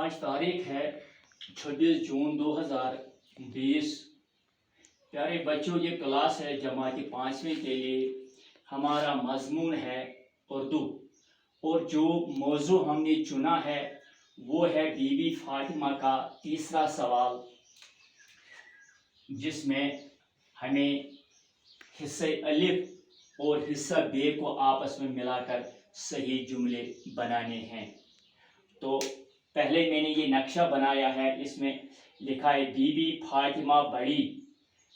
आज तारीख है 26 जून 2020। प्यारे बच्चों, ये क्लास है जमाती 5वीं के लिए। हमारा मजमून है उर्दू और जो मौजू हमने चुना है वो है बीबी फातिमा का तीसरा सवाल, जिसमें हमें हिस्से अलिफ और हिस्सा बे को आपस में मिलाकर सही जुमले बनाने हैं। तो पहले मैंने ये नक्शा बनाया है, इसमें लिखा है बीबी फातिमा बड़ी।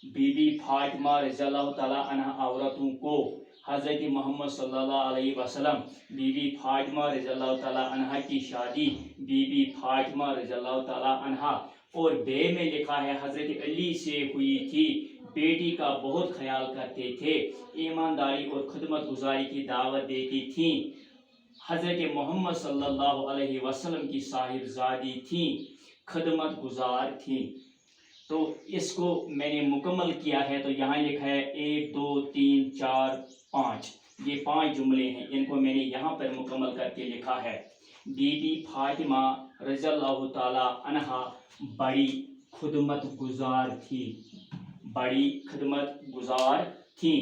बीबी फातिमा रज़ियल्लाहु ताला अन्हा औरतों को हज़रत मोहम्मद सल्लल्लाहु अलैहि वसल्लम बीबी फातिमा रज़ियल्लाहु ताला अन्हा की शादी बीबी फातिमा रज़ियल्लाहु ताला अन्हा। और बे में लिखा है हज़रत अली से हुई थी, बेटी का बहुत ख्याल करते थे, ईमानदारी और खिदमत गुजारी की दावत देती थी, हज़रत मोहम्मद सल्लल्लाहु अलैहि वसल्लम की साहिबजादी थी, खिदमत गुजार थी। तो इसको मैंने मुकम्मल किया है। तो यहाँ लिखा है 1 2 3 4 5, ये 5 जुमले हैं, इनको मैंने यहाँ पर मुकम्मल करके लिखा है। बीबी फातिमा रज़ियल्लाहु ताला अन्हा बड़ी खिदमत गुजार थी, बड़ी खिदमत गुजार थी।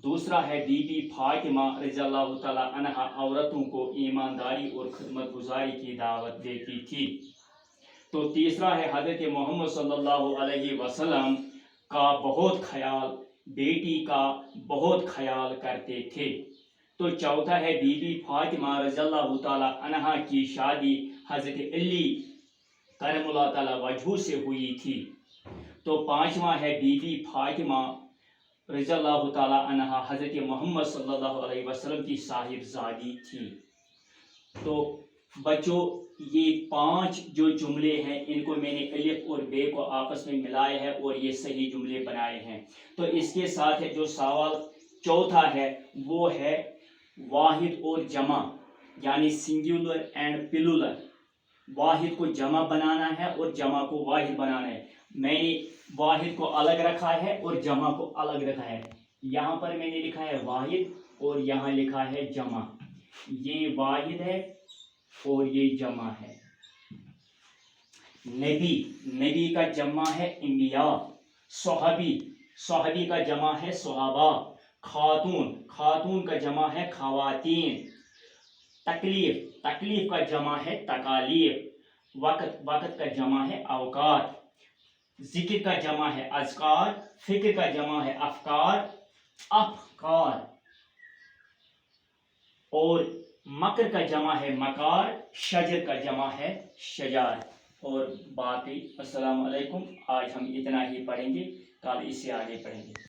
दूसरा है बीबी फातिमा रज़ियल्लाहु ताला अन्हा औरतों को ईमानदारी और खिदमत गुजारी की दावत देती थी। तो तीसरा है हज़रत मोहम्मद सल्लल्लाहु अलैहि वसल्लम का बहुत ख्याल, बेटी का बहुत ख्याल करते थे। तो चौथा है बीबी फातिमा रज़ियल्लाहु ताला अन्हा की शादी हज़रत अली करमुल्लाह ताला वजहू से हुई थी। तो पांचवा है बीबी फातिमा रज़ियल्लाहु ताला अन्हा हज़रत मोहम्मद सल्लल्लाहु अलैहि वसल्लम की साहिबजादी थी। तो बच्चों, ये 5 जो जुमले हैं इनको मैंने अलिफ और बे को आपस में मिलाए हैं और ये सही जुमले बनाए हैं। तो इसके साथ है जो सवाल चौथा है वो है वाहिद और जमा, यानी सिंगुलर एंड प्लूरल। वाहिद को जमा बनाना है और जमा को वाहिद बनाना है। मैंने वाहिद को अलग रखा है और जमा को अलग रखा है। यहाँ पर मैंने लिखा है वाहिद और यहाँ लिखा है जमा। ये वाहिद है और ये जमा है। नबी, नबी का जमा है इंबिया। सोहबी, सोहबी का जमा है सोहाबा। खातून, खातून का जमा है खवातीन। तकलीफ, तकलीफ का जमा है तकालीफ। वक़्त, वक़्त का जमा है अवकात। जिक्र का जमा है अज़कार। फिक्र का जमा है अफकार, अफकार। और मकर का जमा है मकार, शजर का जमा है शजार। और बाकी अस्सलाम वालेकुम। आज हम इतना ही पढ़ेंगे, कल इससे आगे पढ़ेंगे।